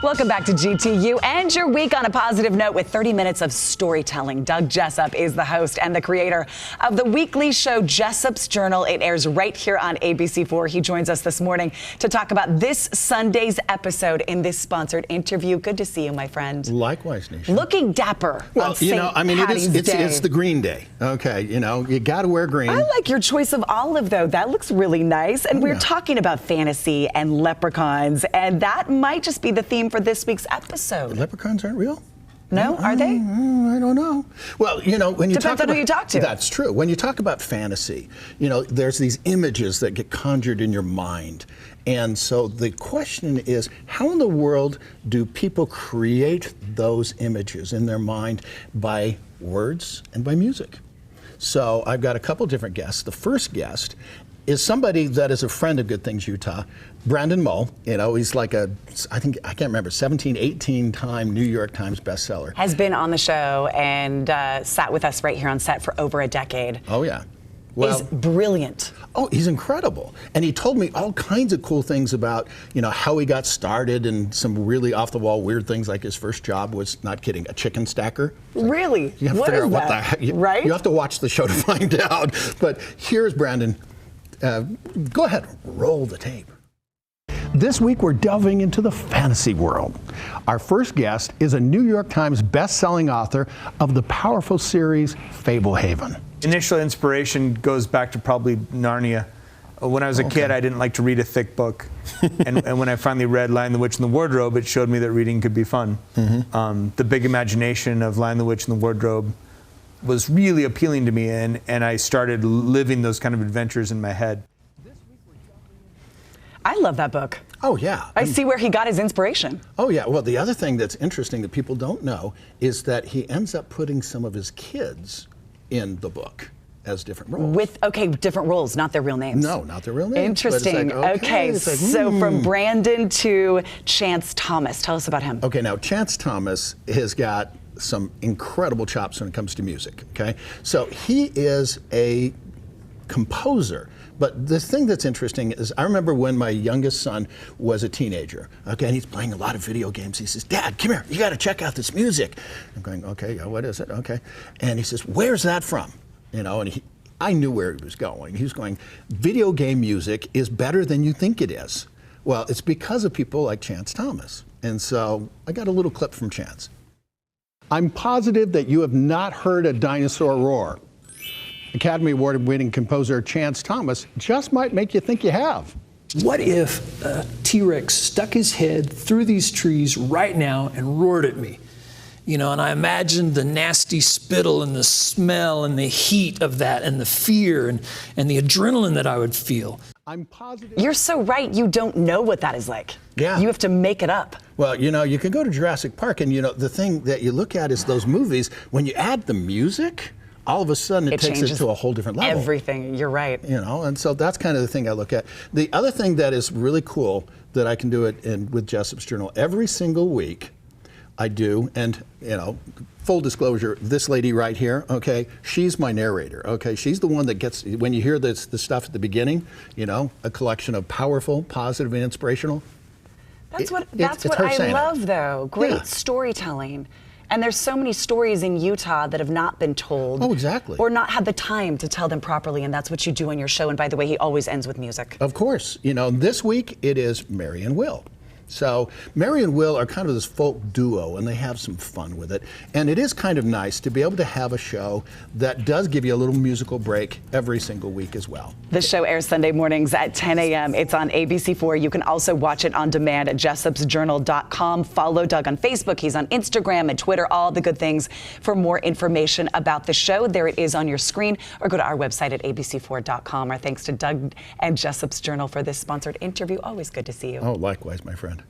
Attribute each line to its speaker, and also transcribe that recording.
Speaker 1: Welcome back to GTU and your week on a positive note with 30 minutes of storytelling. Doug Jessop is the host and the creator of the weekly show Jessop's Journal. It airs right here on ABC4. He joins us this morning to talk about this Sunday's episode in this sponsored interview. Good to see you, my friend.
Speaker 2: Likewise, Nisha.
Speaker 1: Looking dapper.
Speaker 2: Well,
Speaker 1: on St.
Speaker 2: It's the green day. Okay, you got to wear green.
Speaker 1: I like your choice of olive, though. That looks really nice. And we're talking about fantasy and leprechauns, and that might just be the theme for this week's episode.
Speaker 2: Leprechauns aren't real?
Speaker 1: No, are they?
Speaker 2: I don't know. Well, when you
Speaker 1: depends on who you talk to.
Speaker 2: That's true. When you talk about fantasy, there's these images that get conjured in your mind. And so the question is, how in the world do people create those images in their mind by words and by music? So I've got a couple different guests. The first guest is somebody that is a friend of Good Things Utah, Brandon Mull. He's like I can't remember, 17, 18-time New York Times bestseller.
Speaker 1: Has been on the show and sat with us right here on set for over a decade.
Speaker 2: Oh, yeah. Well,
Speaker 1: he's brilliant.
Speaker 2: Oh, he's incredible. And he told me all kinds of cool things about, how he got started and some really off-the-wall weird things, like his first job was, not kidding, a chicken stacker.
Speaker 1: Really?
Speaker 2: You have to figure out what the heck.
Speaker 1: Right?
Speaker 2: You have to watch the show to find out. But here's Brandon. Go ahead, roll the tape. This week we're delving into the fantasy world. Our first guest is a New York Times best-selling author of the powerful series Fablehaven.
Speaker 3: Initial inspiration goes back to probably Narnia. When I was a kid, I didn't like to read a thick book. and when I finally read Lion, the Witch, and the Wardrobe, it showed me that reading could be fun. The big imagination of Lion, the Witch, and the Wardrobe was really appealing to me, and I started living those kind of adventures in my head.
Speaker 1: I love that book.
Speaker 2: Oh, yeah.
Speaker 1: I see where he got his inspiration.
Speaker 2: Oh, yeah. Well, the other thing that's interesting that people don't know is that he ends up putting some of his kids in the book as different roles.
Speaker 1: Different roles, not their real names.
Speaker 2: No, not their real names.
Speaker 1: Interesting. So from Brandon to Chance Thomas. Tell us about him.
Speaker 2: Okay, now Chance Thomas has got some incredible chops when it comes to music, okay? So he is a composer. But the thing that's interesting is I remember when my youngest son was a teenager, okay, and he's playing a lot of video games. He says, "Dad, come here, you got to check out this music." I'm going, "Okay, what is it?" Okay. And he says, "Where's that from?" And I knew where he was going. He was going, "Video game music is better than you think it is." Well, it's because of people like Chance Thomas. And so I got a little clip from Chance. "I'm positive that you have not heard a dinosaur roar. Academy Award-winning composer Chance Thomas just might make you think you have."
Speaker 4: What if a T-Rex stuck his head through these trees right now and roared at me? And I imagined the nasty spittle and the smell and the heat of that and the fear and the adrenaline that I would feel.
Speaker 2: I'm positive.
Speaker 1: You're so right. You don't know what that is like.
Speaker 2: Yeah.
Speaker 1: You have to make it up.
Speaker 2: Well, you can go to Jurassic Park and, the thing that you look at is those movies. When you add the music, all of a sudden it takes it to a whole different level.
Speaker 1: Everything, you're right.
Speaker 2: And so that's kind of the thing I look at. The other thing that is really cool that I can do it with Jessop's Journal, every single week I do, and full disclosure, this lady right here, okay, she's my narrator, okay? She's the one that gets, when you hear the stuff at the beginning, a collection of powerful, positive, and inspirational.
Speaker 1: That's what I love, though. Great storytelling. And there's so many stories in Utah that have not been told.
Speaker 2: Oh, exactly.
Speaker 1: Or not had the time to tell them properly, and that's what you do on your show. And by the way, he always ends with music.
Speaker 2: Of course. This week it is Mary and Will. So Mary and Will are kind of this folk duo, and they have some fun with it. And it is kind of nice to be able to have a show that does give you a little musical break every single week as well.
Speaker 1: The show airs Sunday mornings at 10 a.m. It's on ABC4. You can also watch it on demand at jessopsjournal.com. Follow Doug on Facebook. He's on Instagram and Twitter, all the good things. For more information about the show, there it is on your screen, or go to our website at abc4.com. Our thanks to Doug and Jessop's Journal for this sponsored interview. Always good to see you.
Speaker 2: Oh, likewise, my friend.